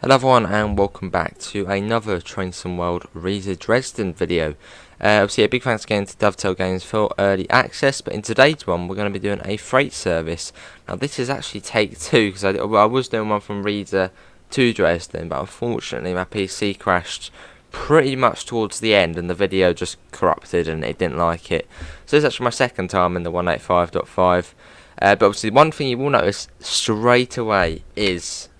Hello everyone and welcome back to another Train Sim World Riesa Dresden video. Obviously a big thanks again to Dovetail Games for early access, but in today's one we're going to be doing a freight service. Now this is actually take two, because I was doing one from Riesa to Dresden, but unfortunately my PC crashed pretty much towards the end and the video just corrupted and it didn't like it. So this is actually my second time in the 185.5. But obviously one thing you will notice straight away is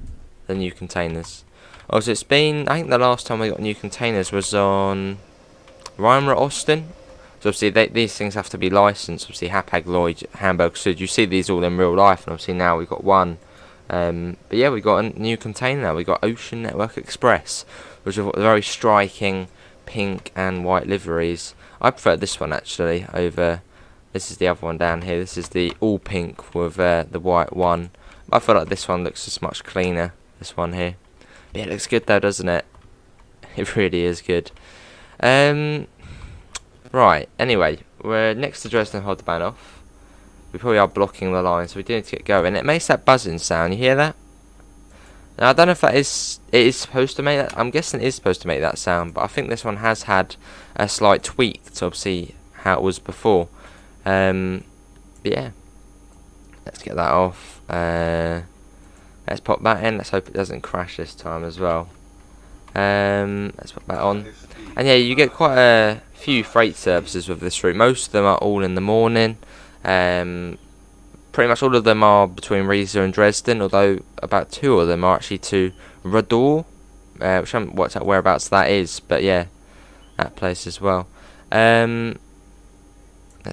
the new containers. Also, it's been, I think the last time we got new containers was on Reimer Austin. So obviously these things have to be licensed. Obviously Hapag Lloyd, Hamburg Sud. You see these all in real life, and obviously now we've got one. But yeah, we got a new container now. We got Ocean Network Express, which have got very striking pink and white liveries. I prefer this one actually over. This is the other one down here. This is the all pink with the white one. I feel like this one looks just much cleaner. This one here. But yeah, it looks good though, doesn't it? It really is good. Right, anyway, we're next to Dresden Autobahnhof. We probably are blocking the line, so we do need to get going. It makes that buzzing sound, you hear that? Now, I don't know if it is supposed to make that. I'm guessing it is supposed to make that sound, but I think this one has had a slight tweak to obviously how it was before. But yeah, let's get that off. Let's pop that in. Let's hope it doesn't crash this time as well. Let's put that on. And yeah, you get quite a few freight services with this route. Most of them are all in the morning. Pretty much all of them are between Riesa and Dresden, although about two of them are actually to Rador, which I haven't worked out whereabouts that is, but yeah, that place as well. Let's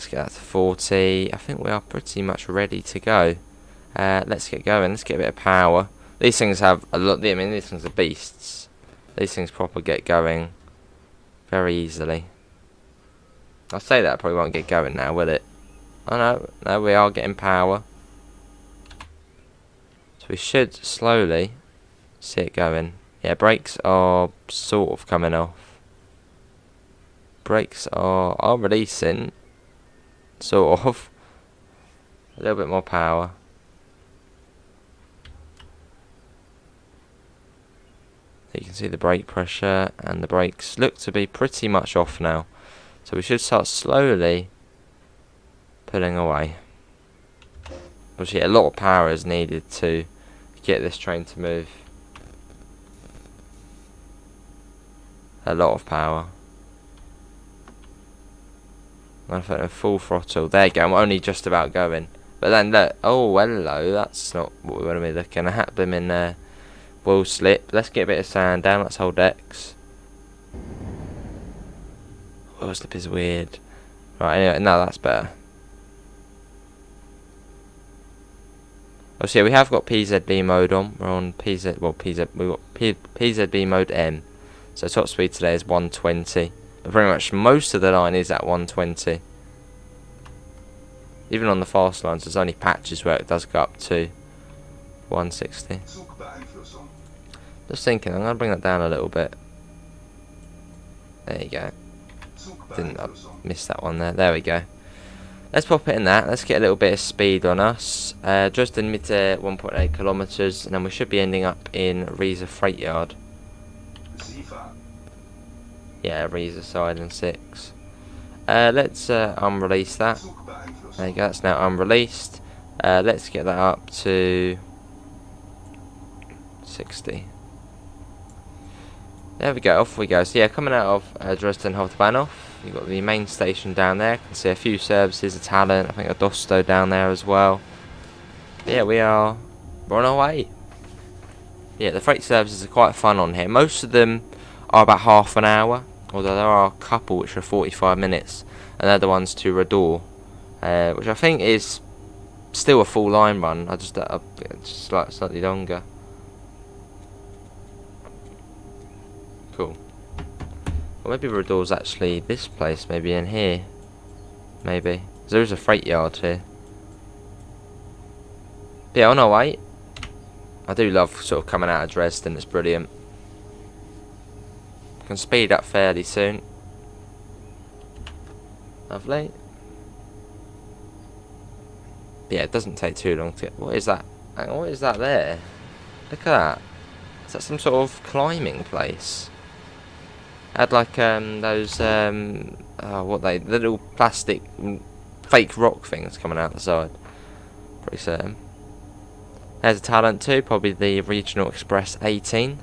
get that to 40. I think we are pretty much ready to go. Let's get going. Let's get a bit of power. These things have a lot. I mean, these things are beasts. These things proper get going very easily. I'll say that, I probably won't get going now, will it? Oh no, no, we are getting power. So we should slowly see it going. Yeah, brakes are sort of coming off. Brakes are releasing, sort of. A little bit more power. You can see the brake pressure, and the brakes look to be pretty much off now. So we should start slowly pulling away. Obviously a lot of power is needed to get this train to move. A lot of power. I'm full throttle. There you go, I'm only just about going. But then look, oh hello, that's not what we want to be looking at. Them in there. Wheel slip. Let's get a bit of sand down. Let's hold X. Wheel slip is weird. Right, anyway, no, that's better. Oh, so yeah, we have got PZB mode on. We're on PZ. Well, we've got PZB mode M. So top speed today is 120. But pretty much most of the line is at 120. Even on the fast lines, there's only patches where it does go up to 160. Just thinking, I'm going to bring that down a little bit. There you go. Didn't miss that one there. There we go. Let's pop it in that. Let's get a little bit of speed on us. Dresden Mitte 1.8 kilometers, and then we should be ending up in Riesa Freight Yard. Yeah, Riesa side and 6. Let's unrelease that. There you go. That's now unreleased. Let's get that up to 60. There we go, off we go. So yeah, coming out of Dresden Hauptbahnhof, you've got the main station down there. You can see a few services, a Talent, I think a Dosto down there as well. But yeah, we're on our way. Yeah, the freight services are quite fun on here. Most of them are about half an hour, although there are a couple which are 45 minutes, and they're the ones to Rador, which I think is still a full line run. I just slightly longer. Cool. Well, maybe Rador's actually this place, maybe in here. Maybe. There is a freight yard here. But yeah, on our way. I do love sort of coming out of Dresden, it's brilliant. Can speed up fairly soon. Lovely. But yeah, it doesn't take too long to get. What is that? What is that there? Look at that. Is that some sort of climbing place? Had like those the little plastic fake rock things coming out the side. Pretty certain. There's a talent too, probably the Regional Express 18.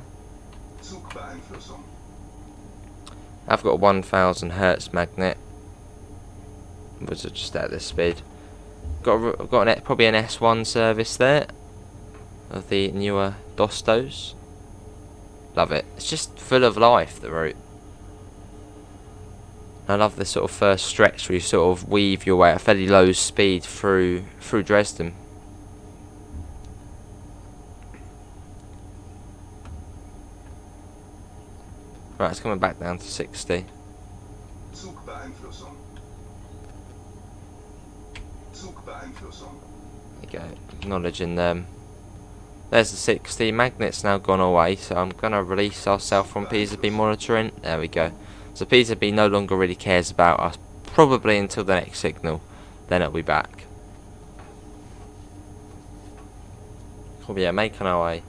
I've got a 1000 Hertz magnet, which is just at this speed. Got probably an S1 service there of the newer Dostos. Love it. It's just full of life, the route. I love this sort of first stretch where you sort of weave your way at a fairly low speed through Dresden. Right, it's coming back down to 60. There you go, acknowledging them. There's the 60. Magnet's now gone away, so I'm going to release ourselves from PZB monitoring. There we go. So PZB no longer really cares about us, probably until the next signal. Then it'll be back. Cool, yeah, making our way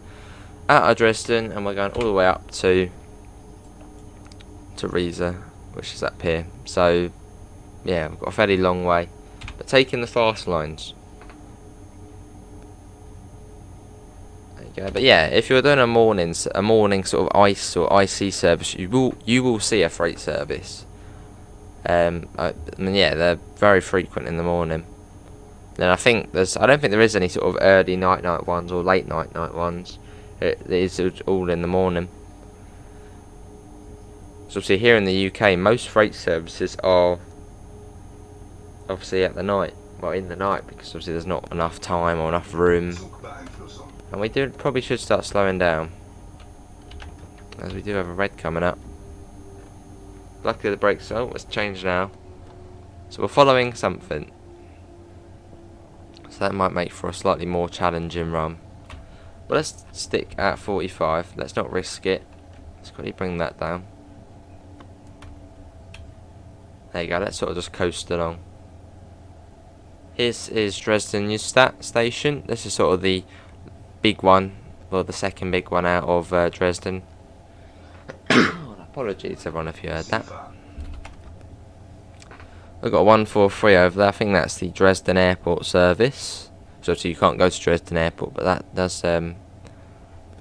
out of Dresden, and we're going all the way up to Riesa, which is up here. So yeah, we've got a fairly long way, but taking the fast lines. There you go. But yeah, if you're doing a morning sort of ice or IC service, you will see a freight service. I mean, yeah, they're very frequent in the morning. Then I don't think there is any sort of early night ones or late night ones. It is all in the morning. So obviously here in the UK, most freight services are obviously at the night, well, in the night, because obviously there's not enough time or enough room, and we probably should start slowing down, as we do have a red coming up. Luckily the brakes, it's changed now, so we're following something, so that might make for a slightly more challenging run. But let's stick at 45. Let's not risk it. Let's quickly bring that down. There you go, let's sort of just coast along. Here is Dresden Eustace station. This is sort of the big one, well, the second big one out of Dresden. Apologies everyone if you heard that. We've got a 143 over there. I think that's the Dresden Airport service. So obviously you can't go to Dresden Airport, but that does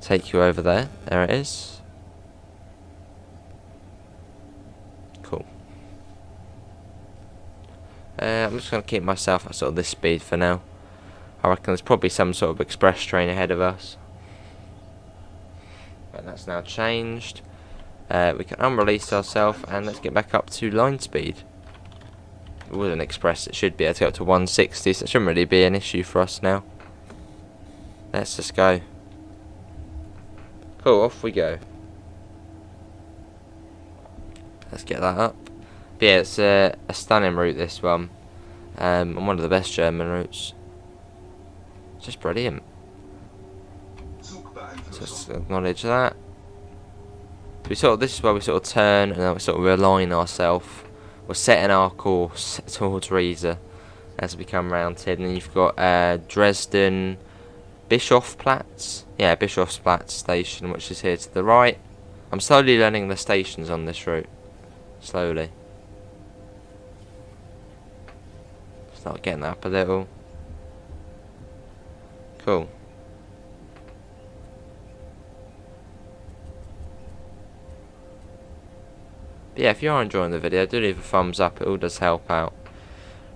take you over there. There it is. Cool. I'm just going to keep myself at sort of this speed for now. I reckon there's probably some sort of express train ahead of us. But that's now changed. We can unrelease ourselves and let's get back up to line speed. With an express it should be able to go up to 160, so it shouldn't really be an issue for us now. Let's just go. Cool, off we go. Let's get that up. But yeah, it's a stunning route, this one. And one of the best German routes. Just brilliant. Just acknowledge that. This is where we sort of turn and then we sort of realign ourselves. We're setting our course towards Riesa as we come round here. And then you've got Dresden Bischofsplatz. Yeah, Bischofsplatz station, which is here to the right. I'm slowly learning the stations on this route. Slowly. Start getting that up a little. Cool. But yeah, if you are enjoying the video, do leave a thumbs up, it all does help out.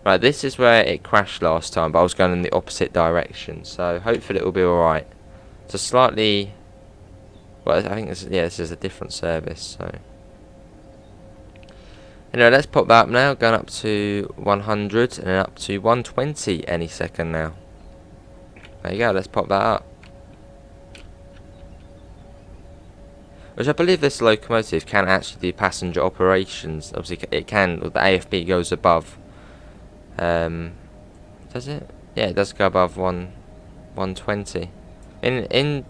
Right, this is where it crashed last time, but I was going in the opposite direction, so hopefully it will be alright. It's a slightly, well, I think this is a different service, so. Anyway, let's pop that up now, going up to 100 and then up to 120 any second now. There you go, let's pop that up. Which I believe this locomotive can actually do passenger operations. Obviously it can, the AFB goes above. Does it? Yeah, it does go above 120. In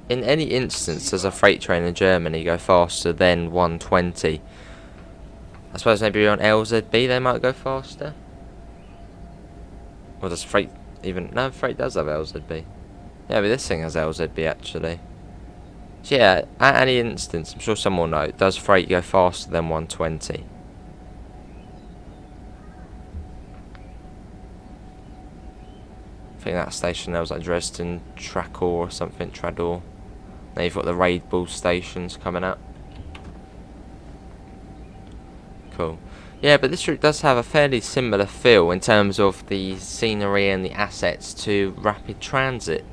any instance, as a freight train in Germany go faster than 120. I suppose maybe on LZB they might go faster. Or does freight even? No, freight does have LZB. Yeah, but this thing has LZB actually. So yeah, at any instance, I'm sure someone will know, does freight go faster than 120? I think that station there was like Dresden Trackor or something, Trador. Now you've got the Raid Bull stations coming up. Cool. Yeah, but this route does have a fairly similar feel in terms of the scenery and the assets to Rapid Transit.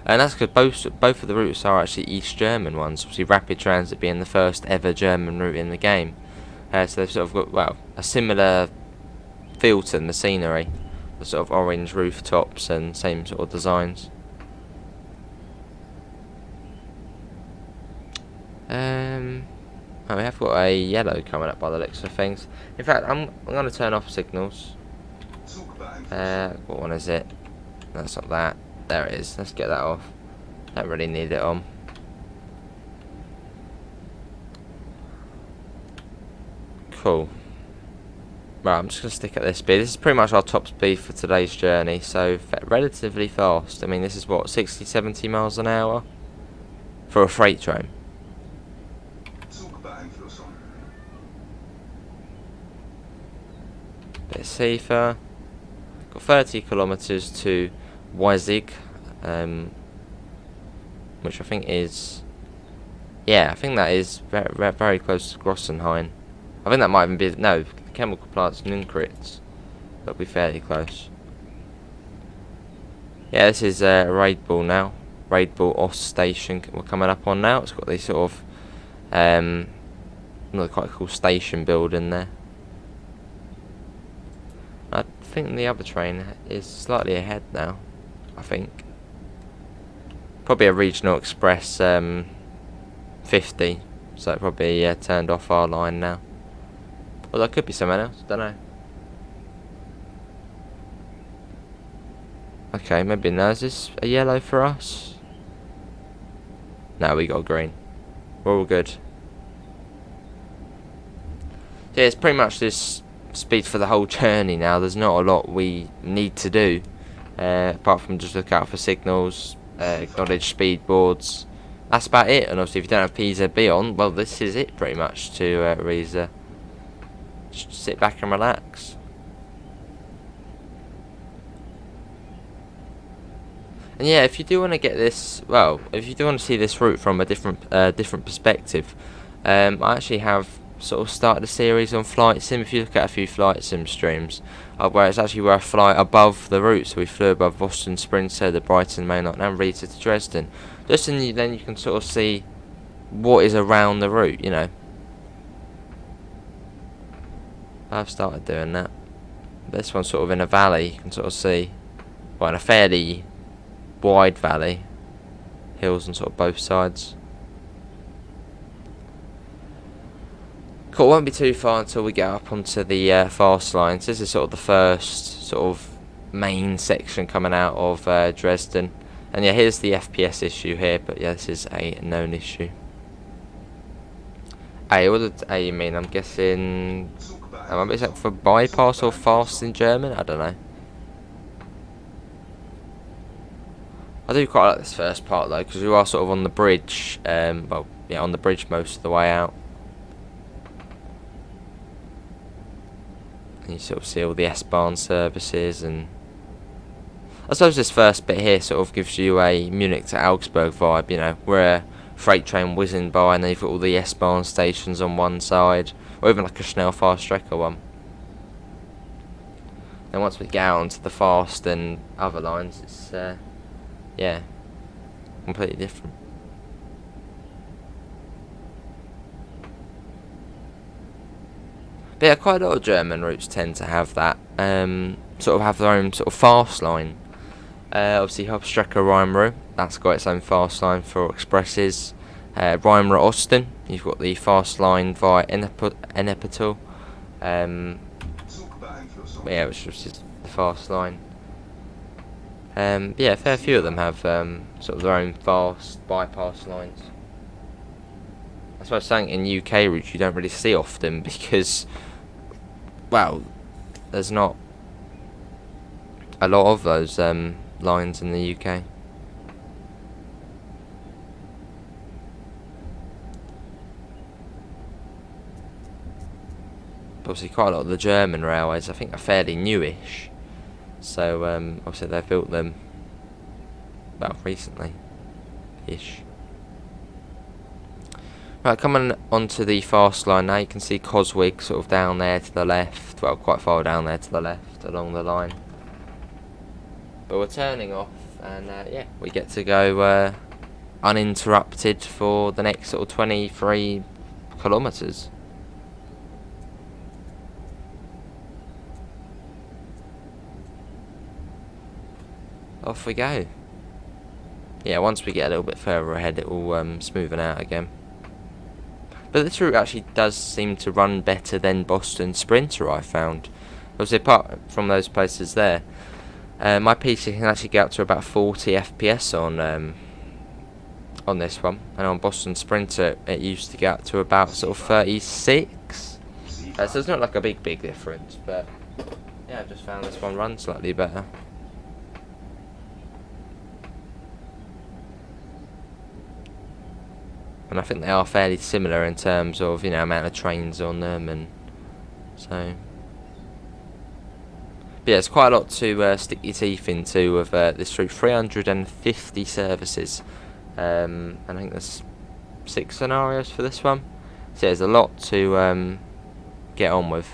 And that's because both of the routes are actually East German ones. Obviously, Rapid Transit being the first ever German route in the game. So they've sort of got, well, a similar feel to the scenery. The sort of orange rooftops and same sort of designs. Oh, we have got a yellow coming up by the looks of things. In fact, I'm going to turn off signals. What one is it? That's not that. There it is. Let's get that off. Don't really need it on. Cool. Right, I'm just going to stick at this speed. This is pretty much our top speed for today's journey, so relatively fast. I mean, this is what, 60, 70 miles an hour? For a freight train. Bit safer. Got 30 kilometers to Weizig, which I think is, yeah, I think that is very close to Grossenheim. I think that might even be, no, the chemical plant's Nunkritz. That'll be fairly close. Yeah, this is Raid Bull now. Raid Bull Ost station we're coming up on now. It's got this sort of another quite cool station building there. I think the other train is slightly ahead now, I think. Probably a regional express 50, so it probably turned off our line now. Well, that could be someone else, don't know. Okay, maybe now is this a yellow for us? No, we got green. We're all good. Yeah, it's pretty much this speed for the whole journey now. There's not a lot we need to do, apart from just look out for signals, acknowledge speed boards. That's about it. And obviously if you don't have PZB on, well, this is it pretty much to Riesa. Just sit back and relax. And yeah, if you do want to get this, well, if you do want to see this route from a different perspective, I actually have sort of started a series on flight sim. If you look at a few flight sim streams, where it's actually where I fly above the route, so we flew above Boston, Sprinter, the Brighton mainline, and Riesa to Dresden. Just then you can sort of see what is around the route, you know. I've started doing that. This one's sort of in a valley. You can sort of see, well, in a fairly wide valley, hills on sort of both sides. Cool, won't be too far until we get up onto the fast lines. This is sort of the first sort of main section coming out of Dresden. And yeah, here's the FPS issue here, but yeah, this is a known issue. Hey, what did you mean? I'm guessing, is that for bypass or fast in German? I don't know. I do quite like this first part though, because we are sort of on the bridge, well, yeah, on the bridge most of the way out. And you sort of see all the S-Bahn services, and I suppose this first bit here sort of gives you a Munich to Augsburg vibe, you know, where a freight train whizzing by and they've got all the S-Bahn stations on one side, or even like a Schnellfahrstrecke one. Then once we get out onto the fast and other lines, it's yeah, completely different. But yeah, quite a lot of German routes tend to have that, sort of have their own sort of fast line. Obviously Hauptstrecke Rheinruhr, that's got its own fast line for expresses. Rheinruhr Osten, you've got the fast line via Ennepetal, yeah, which is the fast line. Yeah, a fair few of them have sort of their own fast bypass lines. I suppose something in UK routes you don't really see often because, well, there's not a lot of those lines in the UK. obviously quite a lot of the German railways, I think, are fairly newish. So obviously they've built them, well, recently-ish. Right, coming onto the fast line now, you can see Coswig sort of down there to the left, well, quite far down there to the left along the line. But we're turning off, and yeah, we get to go uninterrupted for the next sort of 23 kilometres. Off we go. Yeah, once we get a little bit further ahead, it will smoothen out again. But this route actually does seem to run better than Boston Sprinter, I found. Obviously, apart from those places there, my PC can actually get up to about 40 FPS on this one, and on Boston Sprinter it used to get up to about sort of 36. So it's not like a big difference, but yeah, I've just found this one runs slightly better. And I think they are fairly similar in terms of, you know, amount of trains on them, and so. But yeah, it's quite a lot to stick your teeth into with this route. 350 services, and I think there's 6 scenarios for this one. So yeah, there's a lot to get on with.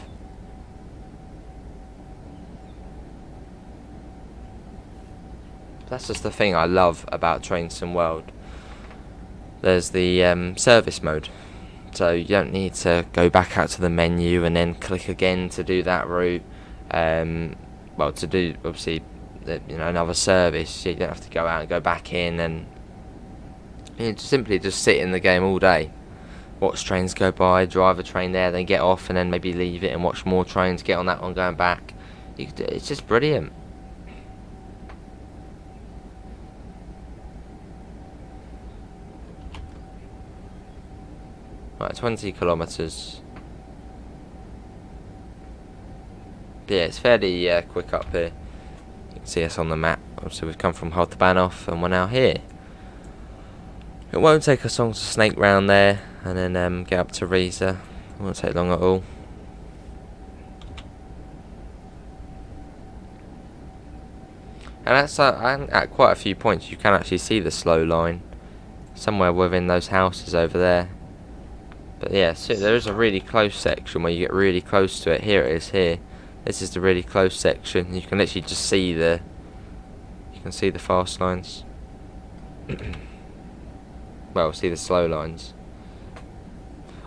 That's just the thing I love about Trainsim World. There's the service mode, so you don't need to go back out to the menu and then click again to do that route. Well, to do obviously another service, you don't have to go out and go back in, and you simply just sit in the game all day, watch trains go by, drive a train there, then get off, and then maybe leave it and watch more trains, get on that one going back. It's just brilliant. Right, 20 kilometres. Yeah, it's fairly quick up here. You can see us on the map. So we've come from Halterbahnhof and we're now here. It won't take us long to snake round there and then get up to Riesa. It won't take long at all. And at quite a few points you can actually see the slow line somewhere within those houses over there. But yeah, so there is a really close section where you get really close to it. Here it is here. This is the really close section. You can literally just see the fast lines. Well, see the slow lines.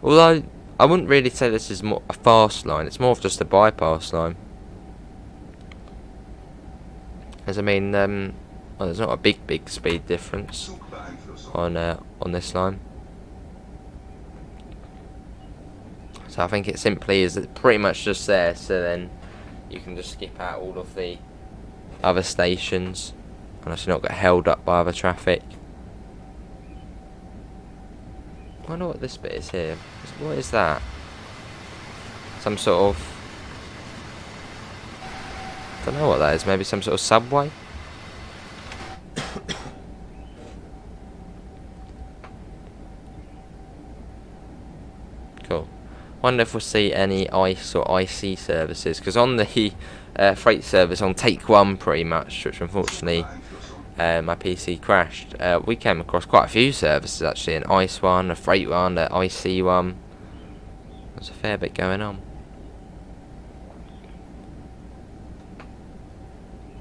Although I wouldn't really say this is more a fast line. It's more of just a bypass line. As I mean, well, there's not a big speed difference on this line. So I think it simply is pretty much just there, so then you can just skip out all of the other stations unless you're not get held up by other traffic. I wonder what this bit is here. What is that? Some sort of... I don't know what that is. Maybe some sort of subway? Cool. Wonder if we'll see any ice or IC services, because on the freight service on take 1 pretty much, which unfortunately my PC crashed, we came across quite a few services actually, an ice one, a freight one, an IC one. There's a fair bit going on.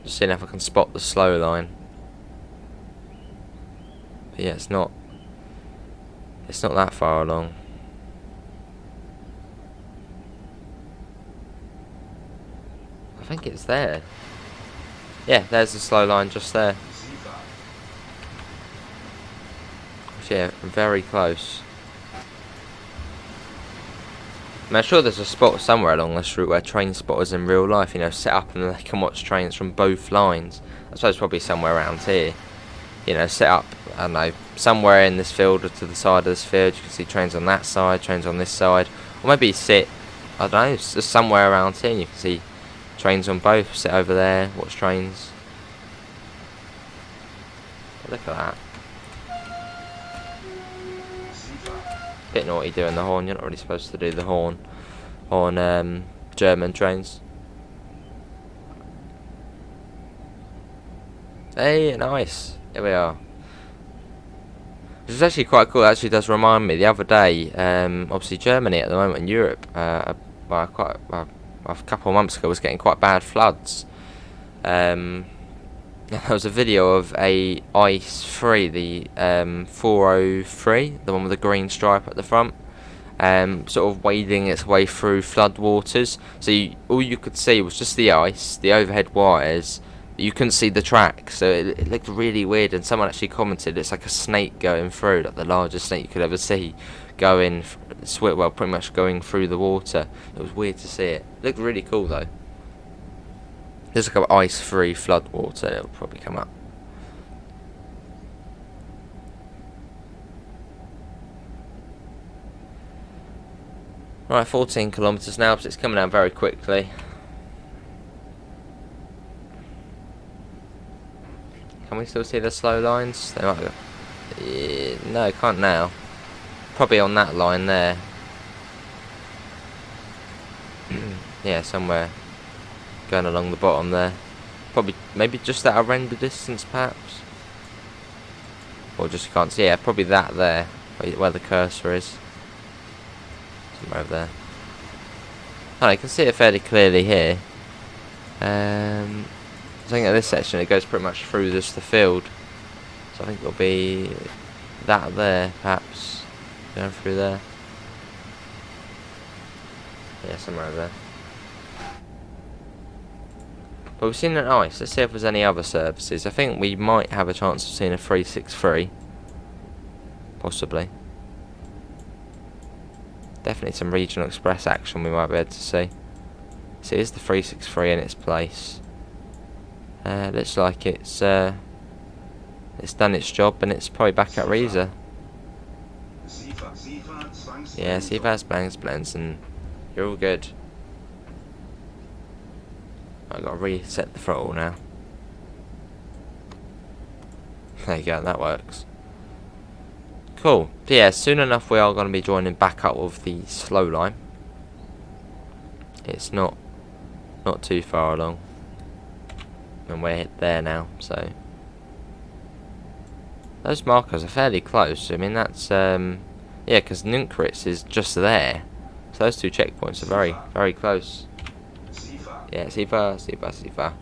Just seeing if I can spot the slow line. But yeah, it's not that far along. I think it's there. Yeah, there's the slow line just there. Yeah, very close. I'm sure there's a spot somewhere along this route where train spotters in real life, set up and they can watch trains from both lines. I suppose probably somewhere around here. Set up, I don't know, somewhere in this field or to the side of this field. You can see trains on that side, trains on this side. Or maybe sit, I don't know, just somewhere around here and you can see trains on both. Sit over there, watch trains. Look at that. Bit naughty doing the horn. You're not really supposed to do the horn on German trains. Hey, nice. Here we are. Which is actually quite cool. It actually does remind me. The other day, obviously Germany at the moment in Europe, by a couple of months ago, was getting quite bad floods. There was a video of a ice 3, the 403, the one with the green stripe at the front, sort of wading its way through flood waters. So all you could see was just the ice, the overhead wires. You couldn't see the track, so it looked really weird. And someone actually commented it's like a snake going through, like the largest snake you could ever see, going pretty much going through the water. It was weird to see it. It looked really cool though. There's like an ice-free flood water. It'll probably come up. Right, 14 kilometres now, so it's coming down very quickly. Can we still see the slow lines? They might go. No, can't now. Probably on that line there. Yeah, somewhere going along the bottom there. Probably, maybe just at a render distance, perhaps. Or just you can't see. Yeah, probably that there, where the cursor is. Somewhere over there. Oh, you can see it fairly clearly here. I think at this section it goes pretty much through just the field. So I think it'll be that there, perhaps. Going through there. Yeah, somewhere over there. But we've seen an ice. Let's see if there's any other services. I think we might have a chance of seeing a 363. Possibly. Definitely some regional express action we might be able to see. So here's the 363 in its place. Looks like it's done its job and it's probably back at Riesa. Yeah, Seefahrtsbangs blends and you're all good. I've got to reset the throttle now. There you go, that works. Cool. So yeah, soon enough we are going to be joining back up with the slow line. It's not too far along. And we're there now, so those markers are fairly close. I mean that's yeah, because Nahverkehr is just there. So those two checkpoints are very, very close. Yeah, Seefahr.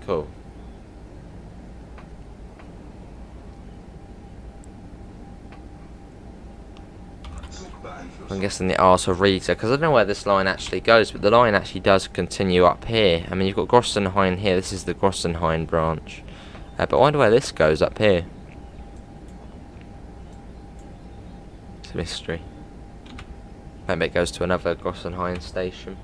Cool. I'm guessing the Arse of Riesa, because I don't know where this line actually goes, but the line actually does continue up here. I mean, you've got Grossenheim here. This is the Grossenheim Branch. But I wonder where this goes up here. It's a mystery. Maybe it goes to another Grossenheim station.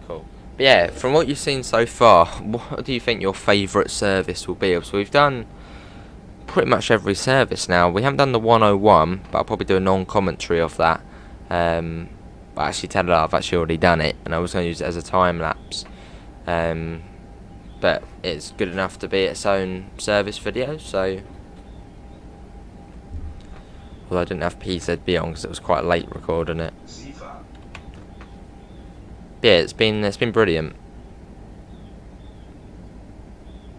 Cool. But yeah, from what you've seen so far, what do you think your favourite service will be? So we've done pretty much every service now. We haven't done the 101, but I'll probably do a non-commentary of that. But actually tell you I've actually already done it, and I was going to use it as a time lapse. But it's good enough to be its own service video, so. Although I didn't have PZB on because it was quite late recording it. But yeah, it's been brilliant.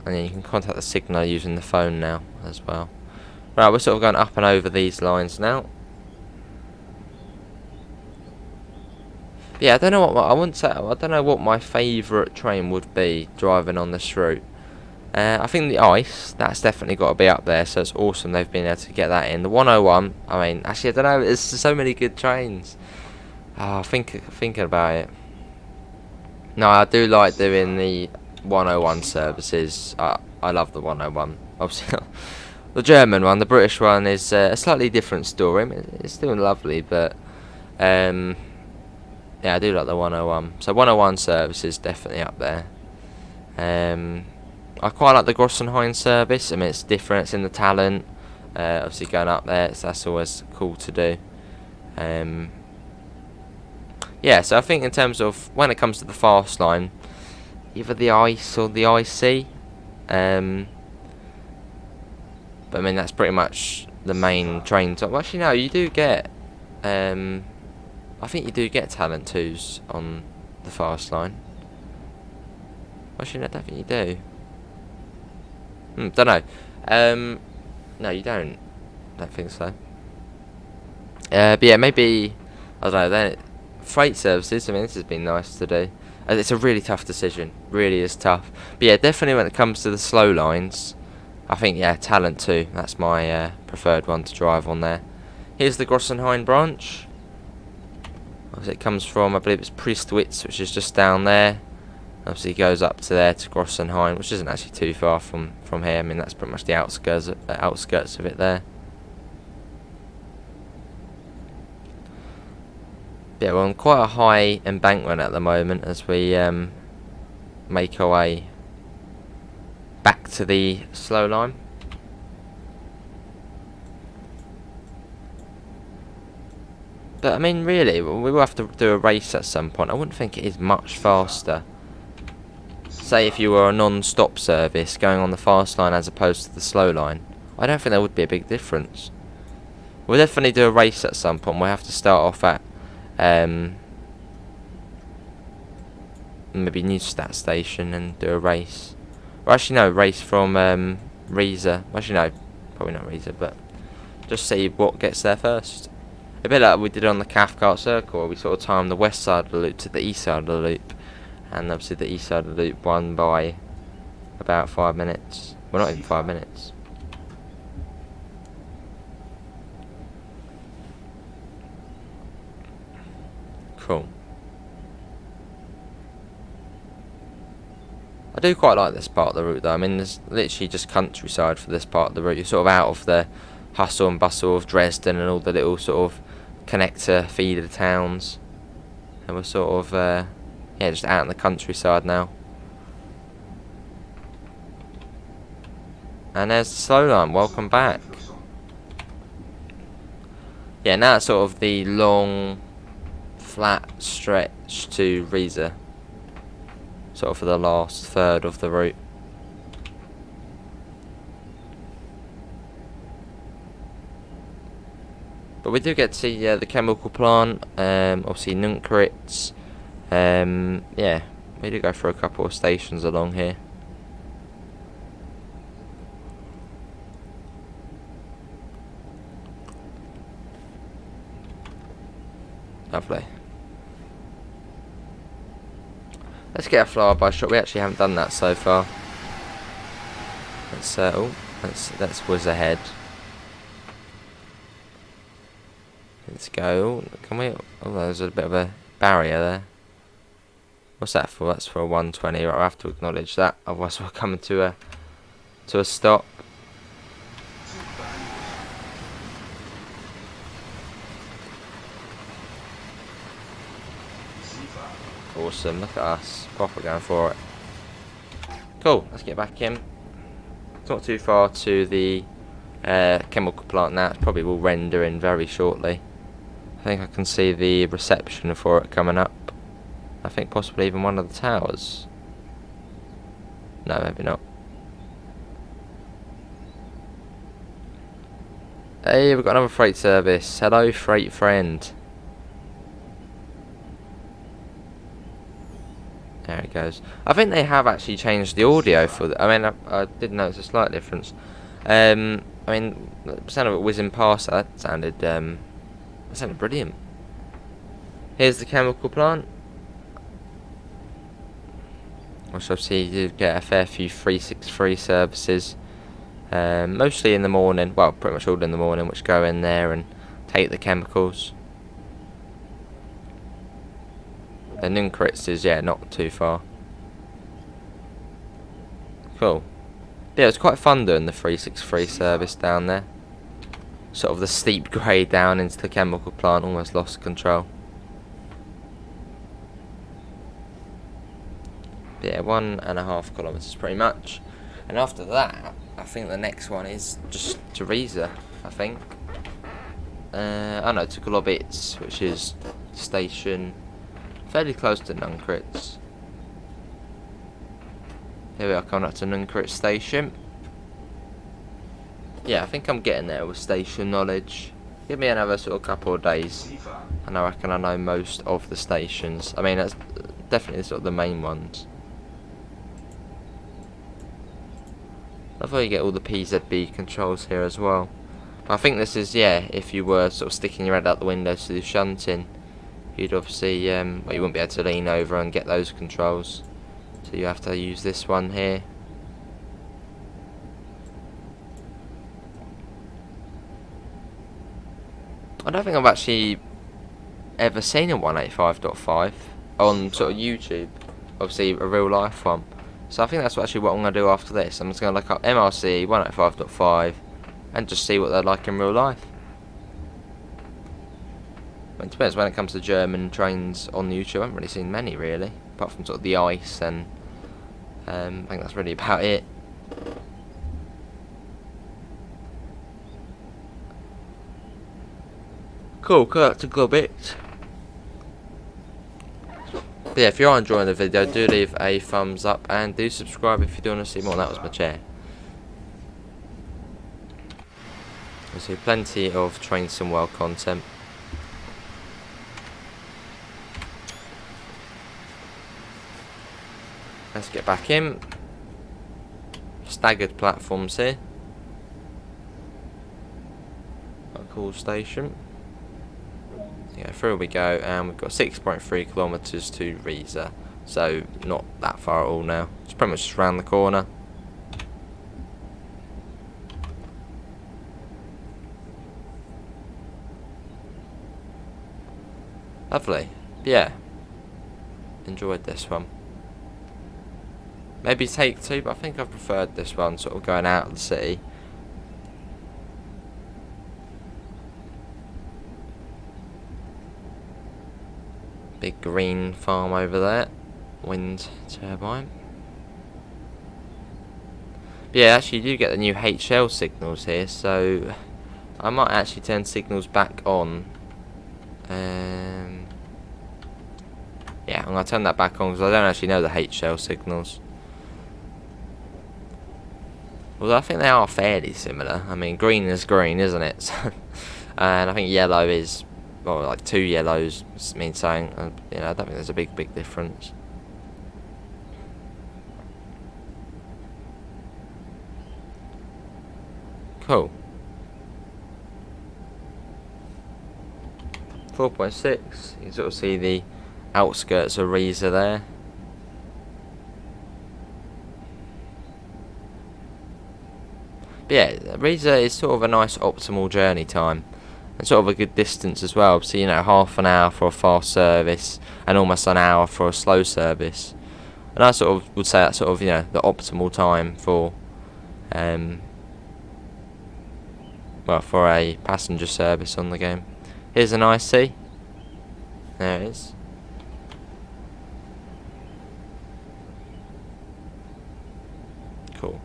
And then you can contact the signal using the phone now as well. Right, we're sort of going up and over these lines now. But yeah, I don't know what I don't know what my favourite train would be driving on this route. I think the ice, that's definitely got to be up there, so it's awesome they've been able to get that in. The 101, I mean, actually I don't know, there's so many good trains. Thinking about it. No, I do like doing the 101 services. I love the 101. Obviously, the German one, the British one is a slightly different story. I mean, it's still lovely, but yeah, I do like the 101. So 101 services definitely up there. I quite like the Grossenheim service. I mean, it's different. It's in the talent. Obviously, going up there, so that's always cool to do. Yeah, so I think in terms of when it comes to the fast line, either the ice or the IC. But I mean, that's pretty much the main train stop. Well, actually, no, you do get. I think you do get talent 2s on the fast line. Actually, no, I don't think you do. Don't know. No, you don't. Don't think so. But yeah, maybe I don't know. Then freight services. I mean, this has been nice to do. It's a really tough decision. Really is tough. But yeah, definitely when it comes to the slow lines, I think yeah, talent 2. That's my preferred one to drive on there. Here's the Grossenheim Branch. Obviously, it comes from, I believe it's Priestwitz, which is just down there. Obviously, it goes up to there to Grossenheim, which isn't actually too far from here. I mean, that's pretty much the outskirts of it there. Yeah, we're on quite a high embankment at the moment as we make our way back to the slow line. But I mean, really, we will have to do a race at some point. I wouldn't think it is much faster. Say if you were a non-stop service going on the fast line as opposed to the slow line, I don't think there would be a big difference. We'll definitely do a race at some point. We'll have to start off at maybe Neustadt station and do a race. Or actually no, race from Riesa. Actually no, probably not Riesa, but just see what gets there first. A bit like we did on the Cathcart Circle, where we sort of timed the west side of the loop to the east side of the loop. And obviously the east side of the loop won by about 5 minutes. Well, not even 5 minutes. Cool. I do quite like this part of the route though. I mean, there's literally just countryside for this part of the route. You're sort of out of the hustle and bustle of Dresden and all the little sort of connector feeder towns. And we're sort of, yeah, just out in the countryside now. And there's the slow line. Welcome back. Yeah, now it's sort of the long, flat stretch to Riesa. Sort of for the last third of the route. But we do get to see the chemical plant, obviously Nahverkehr. Yeah, we do go through a couple of stations along here. Lovely. Let's get a flyby shot. We actually haven't done that so far. Let's whiz ahead. Let's go. Can we? Oh, there's a bit of a barrier there. What's that for? That's for a 120. Right, I have to acknowledge that. Otherwise, we're coming to a stop. Awesome. Look at us, proper going for it. Cool. Let's get back in. It's not too far to the chemical plant now. It probably will render in very shortly. I think I can see the reception for it coming up. I think possibly even one of the towers. No, maybe not. Hey, we've got another freight service. Hello, freight friend. There it goes. I think they have actually changed the audio for the. I mean, I did notice a slight difference. I mean, the sound of it whizzing past that sounded brilliant. Here's the chemical plant. Which obviously you do get a fair few 363 services. Mostly in the morning, well, pretty much all in the morning, which go in there and take the chemicals. The Nahverkehr is, yeah, not too far. Cool. Yeah, it was quite fun doing the 363 service down there. Sort of the steep grade down into the chemical plant, almost lost control. But yeah, 1.5 kilometres pretty much. And after that, I think the next one is just to Riesa, I think. I know, to Globitz, which is station fairly close to Nahverkehr. Here we are coming up to Nahverkehr station. yeah, I think I'm getting there with station knowledge. Give me another sort of couple of days, and I reckon I know most of the stations. I mean, that's definitely sort of the main ones. I thought you get all the PZB controls here as well. But I think this is, yeah, if you were sort of sticking your head out the window to do shunting, you'd obviously, well, you wouldn't be able to lean over and get those controls. So you have to use this one here. I don't think I've actually ever seen a 185.5 on sort of YouTube. Obviously a real life one. So I think that's actually what I'm going to do after this. I'm just going to look up MRC 185.5 and just see what they're like in real life. But it depends when it comes to German trains on YouTube. I haven't really seen many really, apart from sort of the ice, and I think that's really about it. Cool, that's a good bit. But yeah, if you are enjoying the video, do leave a thumbs up and do subscribe if you do want to see more. That was my chair. You'll see plenty of Train Sim World content. Let's get back in. Staggered platforms here. A cool station. Yeah, through we go, and we've got 6.3 kilometres to Riesa, so not that far at all now. It's pretty much just round the corner. Lovely. Yeah, enjoyed this one. Maybe take two, but I think I preferred this one, sort of going out of the city. Big green farm over there. Wind turbine. But yeah, actually you do get the new HL signals here, so I might actually turn signals back on. Yeah, I'm going to turn that back on because I don't actually know the HL signals. Although I think they are fairly similar. I mean, green is green, isn't it? And I think yellow is, well, like two yellows means something. You know, I don't think there's a big difference. Cool. 4.6. You can sort of see the outskirts of Riesa there. But yeah, Riesa is sort of a nice optimal journey time. And sort of a good distance as well. So, you know, half an hour for a fast service and almost an hour for a slow service. And I sort of would say that's sort of, you know, the optimal time for well, for a passenger service on the game. Here's an IC. There it is. Cool.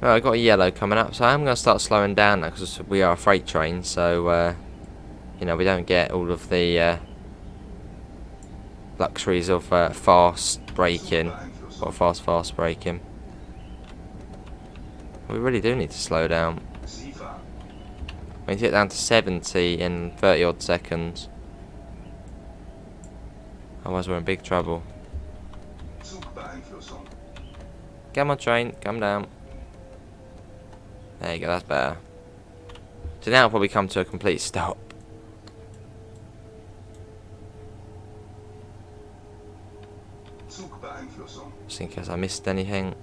Well, I've got a yellow coming up, so I'm going to start slowing down now because we are a freight train, so you know, we don't get all of the luxuries of fast braking, or fast braking. We really do need to slow down. We need to get down to 70 in 30 odd seconds. Otherwise we're in big trouble. Come on train, come down. There you go, that's better. So now it'll probably come to a complete stop. Just in case I missed anything.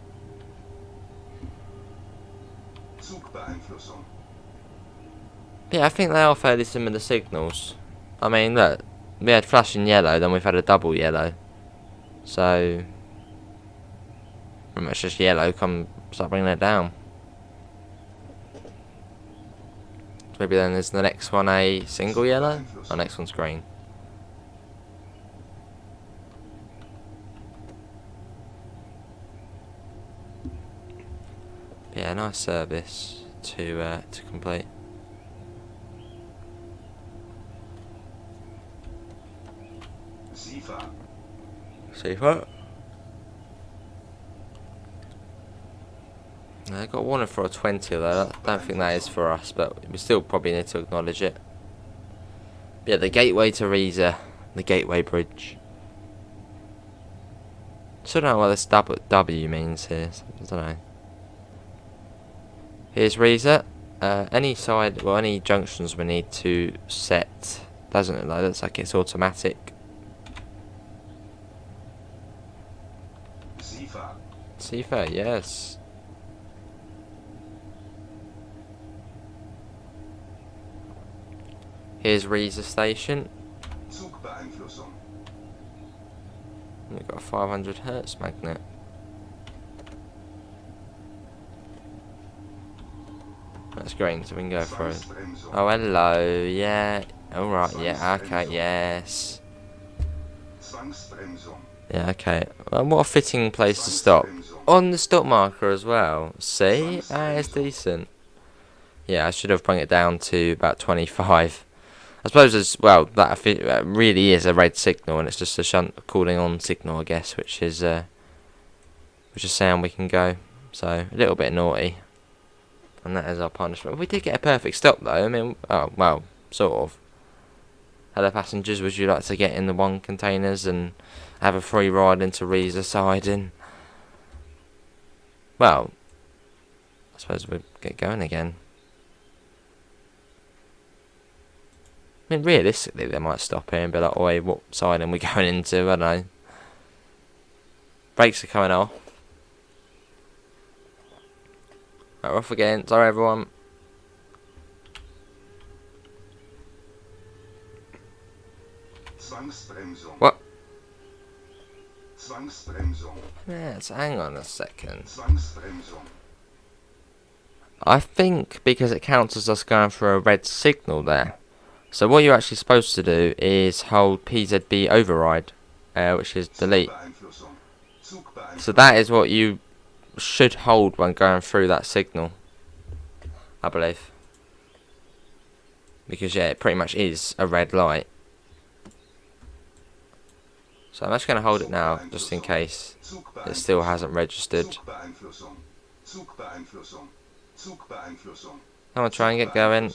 Yeah, I think they are fairly similar signals. I mean, look, we had flashing yellow, then we've had a double yellow. So, pretty much just yellow, start bringing it down. Maybe then is the next one a single yellow? The next one's green. Yeah, nice service to complete. See what? I got warning for a 20 though. I don't think that is for us, but we still probably need to acknowledge it. But yeah, the gateway to Riesa, the gateway bridge. Still don't know what this W means here. I don't know. Here's Riesa. Any junctions we need to set. Doesn't it though? Looks like it's automatic. Sifa, yes. Here's Riesa station. We've got a 500 Hertz magnet. That's great, so we can go for it. Oh, hello, yeah. Alright, yeah, okay, yes. Yeah, okay. Well, what a fitting place to stop. On the stop marker as well. See? Ah, it's decent. Yeah, I should have brought it down to about 25. I suppose as well, that really is a red signal, and it's just a shunt cooling on signal, I guess, which is saying we can go. So, a little bit naughty. And that is our punishment. We did get a perfect stop though. I mean, oh, well, sort of. Hello passengers, would you like to get in the one containers and have a free ride into Riesa siding? Well, I suppose we'll get going again. I mean, realistically, they might stop here and be like, oi, what siding we going into? I don't know. Brakes are coming off. Right, we're off again. Sorry, everyone. What? Yeah, so hang on a second. I think because it counts as us going for a red signal there. So what you're actually supposed to do is hold PZB override, which is delete. So that is what you should hold when going through that signal, I believe. Because yeah, it pretty much is a red light. So I'm just going to hold it now, just in case it still hasn't registered. I'm going to try and get going.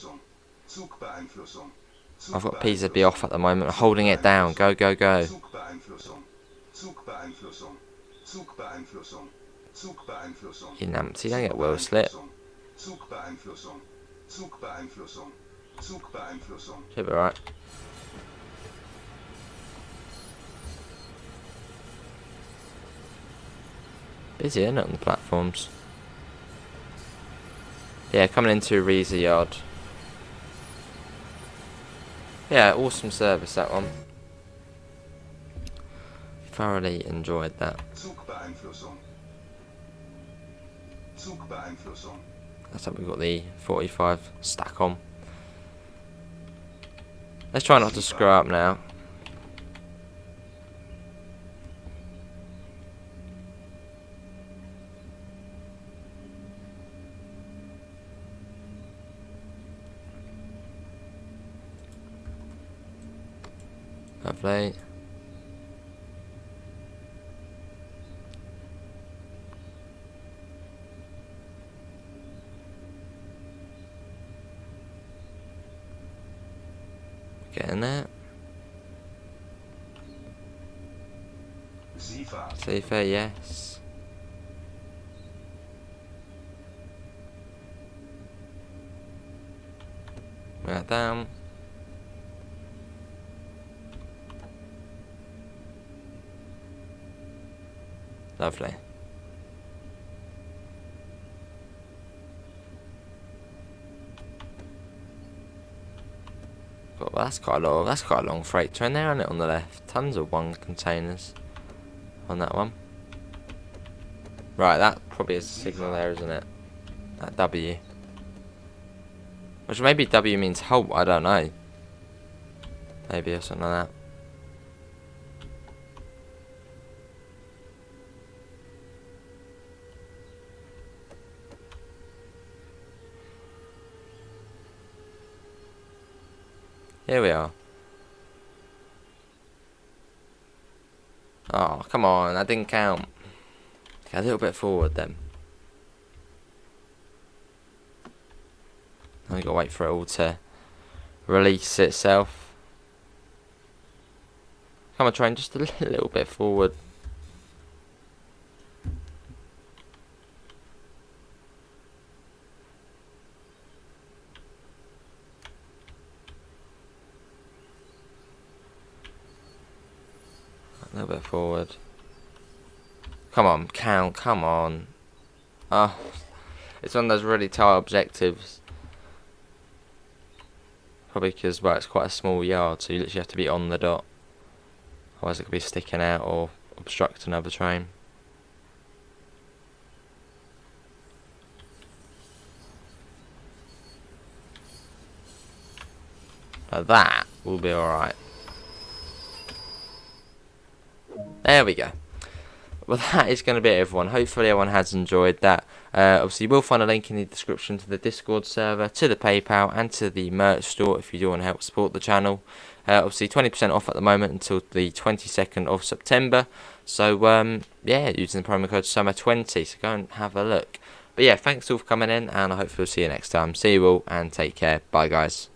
I've got PZB off at the moment, I'm holding it down. Go, go, go. You numpty, don't get wheel slip. Should be alright. Busy, isn't it, on the platforms? Yeah, coming into Riesa Yard. Yeah, awesome service, that one. Thoroughly enjoyed that. That's how we've got the 45 stack on. Let's try not to screw up now. Lovely. Getting there. Sifa, yes. Right down. Lovely. Well, that's quite a long freight train there, isn't it, on the left? Tons of one containers on that one. Right, that probably is a signal there, isn't it? That W. Which maybe W means halt, I don't know. Maybe or something like that. Here we are. Oh, come on, that didn't count. Okay, a little bit forward then. Now you gotta wait for it all to release itself. Come on, train, just a little bit forward. A little bit forward. Come on, count, come on. Oh, it's one of those really tight objectives. Probably because, well, it's quite a small yard, so you literally have to be on the dot. Otherwise it could be sticking out or obstruct another train. Now that will be alright. There we go. Well, that is going to be it, everyone. Hopefully everyone has enjoyed that. Obviously, you will find a link in the description to the Discord server, to the PayPal, and to the merch store if you do want to help support the channel. Obviously, 20% off at the moment until the 22nd of September. So, yeah, using the promo code SUMMER20, so go and have a look. But yeah, thanks all for coming in, and I hope we'll see you next time. See you all, and take care. Bye, guys.